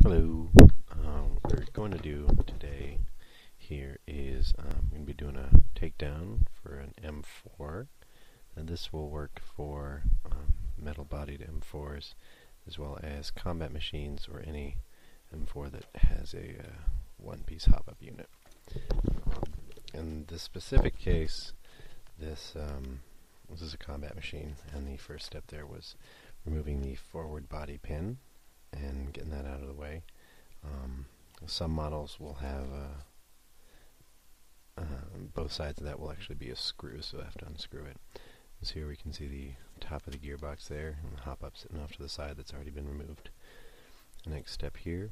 Hello. What we're going to do today here is I'm going to be doing a takedown for an M4, and this will work for metal-bodied M4s as well as combat machines or any M4 that has a one-piece hop-up unit. In this specific case, this is a combat machine, and the first step there was removing the forward body pin and getting that out of the way. Some models will have both sides of that will actually be a screw, so I have to unscrew it. So here we can see the top of the gearbox there, and the hop-up sitting off to the side that's already been removed. The next step here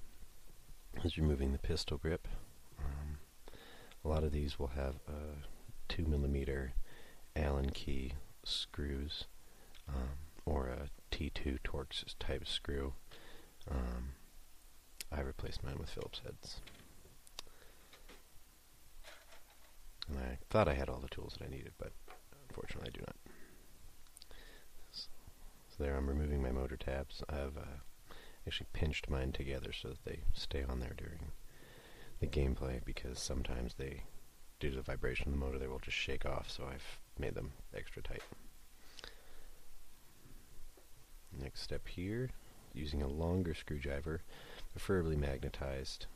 is removing the pistol grip. A lot of these will have 2mm Allen key screws or a T2 Torx type screw. I replaced mine with Phillips heads. And I thought I had all the tools that I needed, but unfortunately I do not. So there I'm removing my motor tabs. I've actually pinched mine together so that they stay on there during the gameplay, because sometimes they, due to the vibration of the motor, they will just shake off, so I've made them extra tight. Next step here, using a longer screwdriver, preferably magnetized,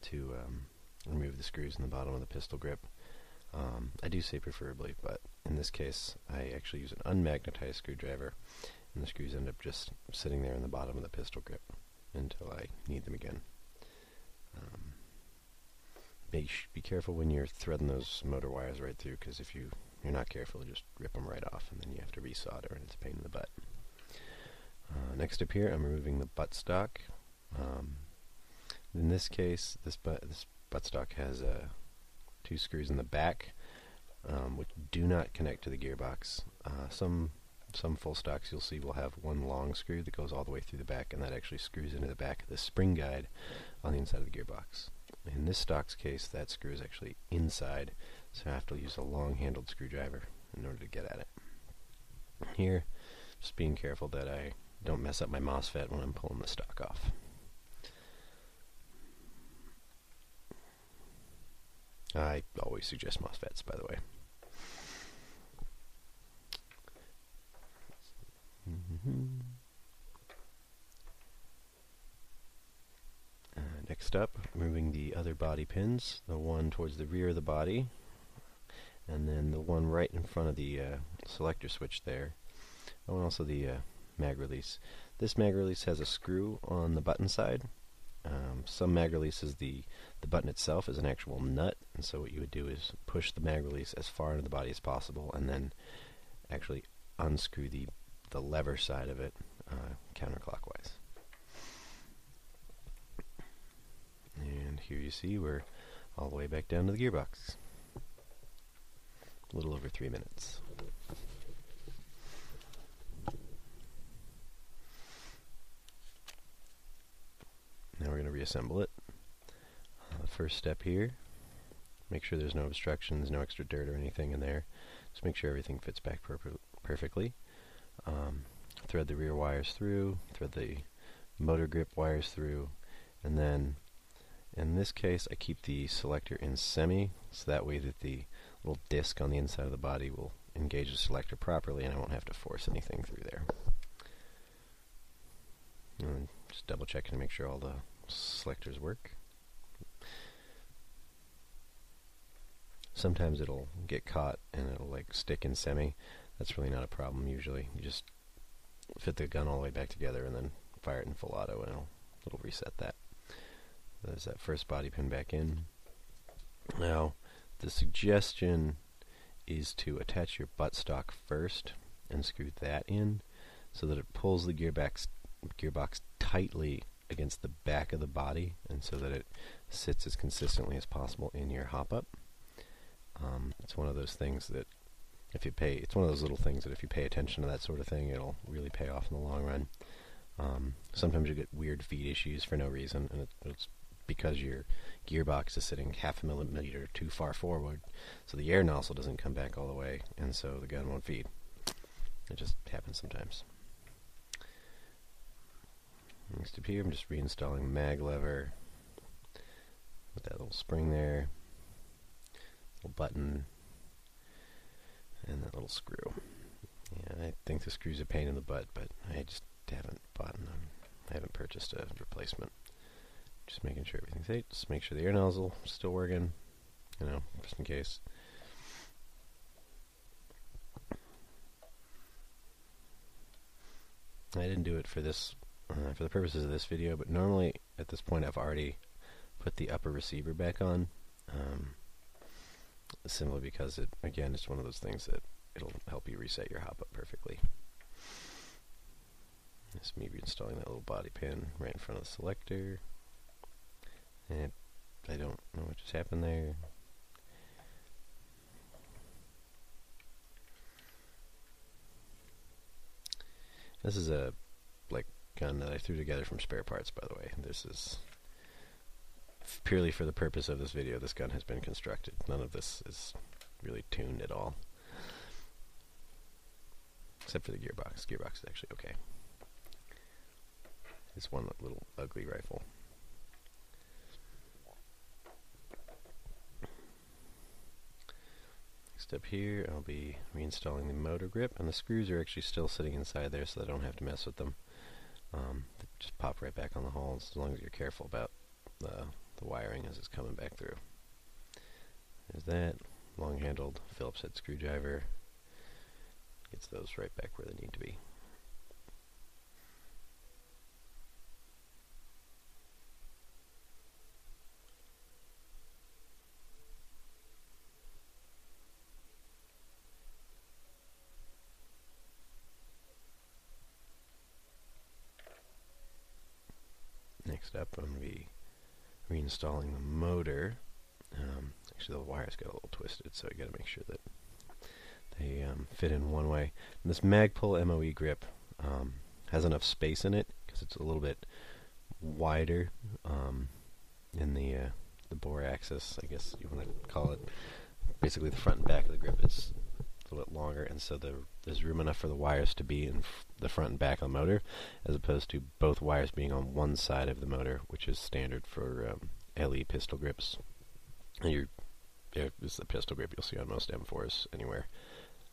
to remove the screws in the bottom of the pistol grip. I do say preferably, but in this case I actually use an unmagnetized screwdriver, and the screws end up just sitting there in the bottom of the pistol grip until I need them again. Be careful when you're threading those motor wires right through, because if you're not careful, you just rip them right off, and then you have to resolder, and it's a pain in the butt. Next up here, I'm removing the buttstock. In this case, this buttstock has two screws in the back, which do not connect to the gearbox. Some full stocks you'll see will have one long screw that goes all the way through the back, and that actually screws into the back of the spring guide on the inside of the gearbox. In this stock's case, that screw is actually inside, so I have to use a long-handled screwdriver in order to get at it. Here, just being careful that I don't mess up my MOSFET when I'm pulling the stock off. I always suggest MOSFETs, by the way. Next up, removing the other body pins, the one towards the rear of the body, and then the one right in front of the selector switch there. Oh, and also the mag release. This mag release has a screw on the button side. Some mag releases, the button itself is an actual nut, and so what you would do is push the mag release as far into the body as possible, and then actually unscrew the lever side of it counterclockwise. And here you see we're all the way back down to the gearbox. A little over 3 minutes. Now we're going to reassemble it. The first step here, make sure there's no obstructions, no extra dirt or anything in there. Just make sure everything fits back perfectly. Thread the rear wires through, thread the motor grip wires through, and then in this case I keep the selector in semi, so that way that the little disc on the inside of the body will engage the selector properly and I won't have to force anything through there. And just double checking to make sure all the selectors work. Sometimes it'll get caught and it'll like stick in semi. That's really not a problem usually. You just fit the gun all the way back together and then fire it in full auto and it'll reset that. There's that first body pin back in. Now, the suggestion is to attach your buttstock first and screw that in so that it pulls the gearbox tightly against the back of the body, and so that it sits as consistently as possible in your hop-up. It's one of those things that it's one of those little things that if you pay attention to that sort of thing, it'll really pay off in the long run. Sometimes you get weird feed issues for no reason, and it's because your gearbox is sitting half a millimeter too far forward, so the air nozzle doesn't come back all the way, and so the gun won't feed. It just happens sometimes. Next up here, I'm just reinstalling the mag lever with that little spring there, little button, and that little screw. Yeah, I think the screw's a pain in the butt, but I just haven't bought them. I haven't purchased a replacement. Just making sure everything's safe. Just make sure the air nozzle is still working, you know, just in case. I didn't do it for this, for the purposes of this video, but normally at this point I've already put the upper receiver back on, simply because it, again, it's one of those things that it'll help you reset your hop up perfectly. This is me reinstalling that little body pin right in front of the selector, and I don't know what just happened there. This is a gun that I threw together from spare parts, by the way. This is purely for the purpose of this video. This gun has been constructed. None of this is really tuned at all, except for the gearbox. Gearbox is actually okay. It's one little ugly rifle. Next up here, I'll be reinstalling the motor grip, and the screws are actually still sitting inside there, so I don't have to mess with them. They just pop right back on the holes, as long as you're careful about the wiring as it's coming back through. There's that long-handled Phillips head screwdriver. Gets those right back where they need to be. Next up, I'm going to be reinstalling the motor. Actually, the wires got a little twisted, so I got to make sure that they fit in one way. And this Magpul MOE grip has enough space in it because it's a little bit wider in the bore axis, I guess you want to call it. Basically, the front and back of the grip is a little bit longer, and so there's room enough for the wires to be in the front and back of the motor, as opposed to both wires being on one side of the motor, which is standard for LE pistol grips. And this is the pistol grip you'll see on most M4s anywhere.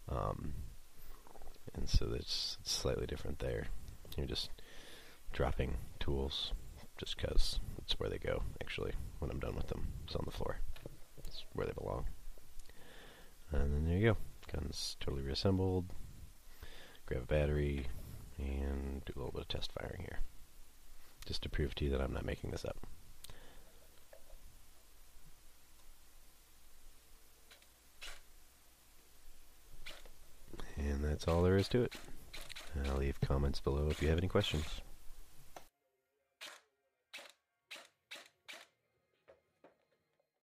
And so it's slightly different there. You're just dropping tools just because it's where they go, actually, when I'm done with them. It's on the floor. It's where they belong. And then there you go. Gun's totally reassembled. Grab a battery and do a little bit of test firing here, just to prove to you that I'm not making this up. And that's all there is to it. I'll leave comments below if you have any questions.